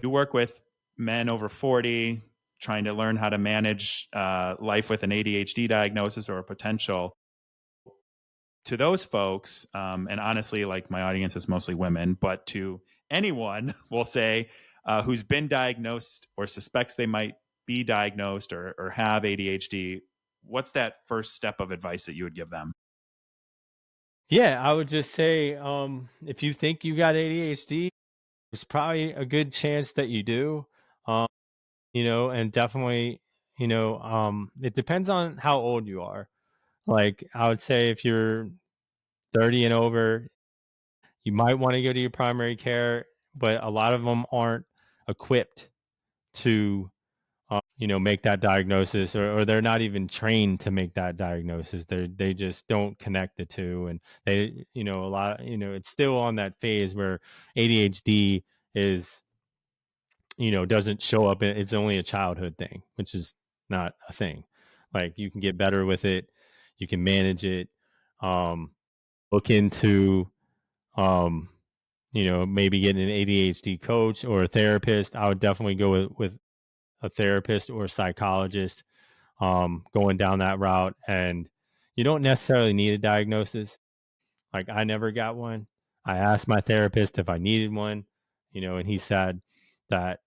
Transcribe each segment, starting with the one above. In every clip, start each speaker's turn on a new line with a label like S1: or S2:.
S1: You work with men over 40 trying to learn how to manage life with an ADHD diagnosis or a potential. To those folks, and honestly, like my audience is mostly women, but to anyone, we'll say, who's been diagnosed or suspects they might be diagnosed or have ADHD, what's that first step of advice that you would give them?
S2: Yeah, I would just say, if you think you got ADHD, there's probably a good chance that you do. Um, and definitely, it depends on how old you are. Like, I would say if you're 30 and over, you might want to go to your primary care, but a lot of them aren't equipped to, make that diagnosis, or they're not even trained to make that diagnosis. They just don't connect the two. And they, a lot, it's still on that phase where ADHD is, doesn't show up. It's only a childhood thing, which is not a thing. Like, you can get better with it. You can manage it. Um, Look into, um, maybe getting an ADHD coach or a therapist. I would definitely go with a therapist or a psychologist, going down that route. And you don't necessarily need a diagnosis. Like, I never got one. I asked my therapist if I needed one, and he said that,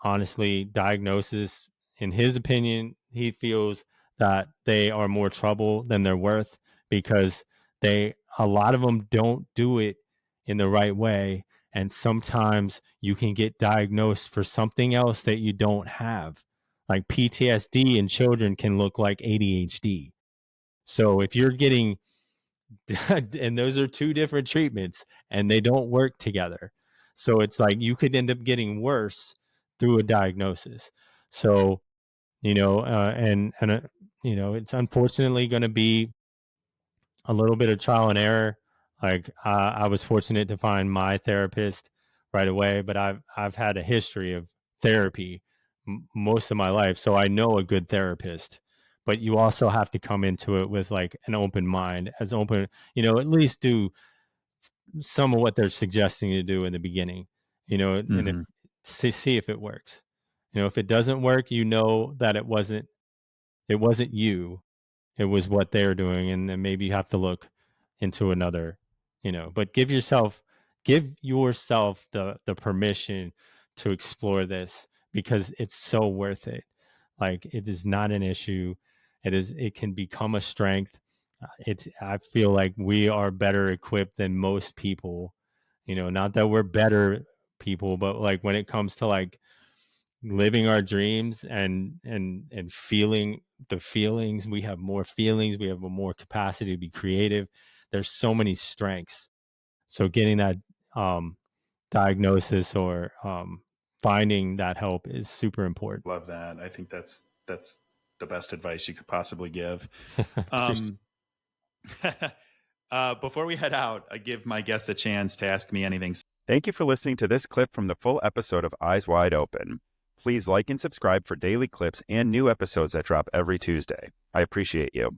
S2: honestly, diagnosis, in his opinion, he feels that they are more trouble than they're worth, because a lot of them don't do it in the right way. And sometimes you can get diagnosed for something else that you don't have. Like, PTSD in children can look like ADHD. So if you're getting, and those are two different treatments and they don't work together. So it's like you could end up getting worse through a diagnosis. So, it's unfortunately going to be a little bit of trial and error. Like, I was fortunate to find my therapist right away, but I've had a history of therapy most of my life, so I know a good therapist. But you also have to come into it with, like, an open mind, as open, at least do some of what they're suggesting you to do in the beginning, and if
S1: Mm-hmm.
S2: see if it works. If it doesn't work, that it wasn't you, it was what they're doing. And then maybe you have to look into another, but give yourself the permission to explore this, because it's so worth it. Like, it is not an issue. It can become a strength. I feel like we are better equipped than most people, not that we're better people, but, like, when it comes to, like, living our dreams and feeling the feelings, we have more feelings, we have a more capacity to be creative. There's so many strengths. So getting that, um diagnosis, or finding that help, is super important.
S1: Love that. I think that's the best advice you could possibly give.
S2: Appreciate.
S1: Um, before we head out, I give my guests a chance to ask me anything. Thank you for listening to this clip from the full episode of Eyes Wide Open. Please like and subscribe for daily clips and new episodes that drop every Tuesday. I appreciate you.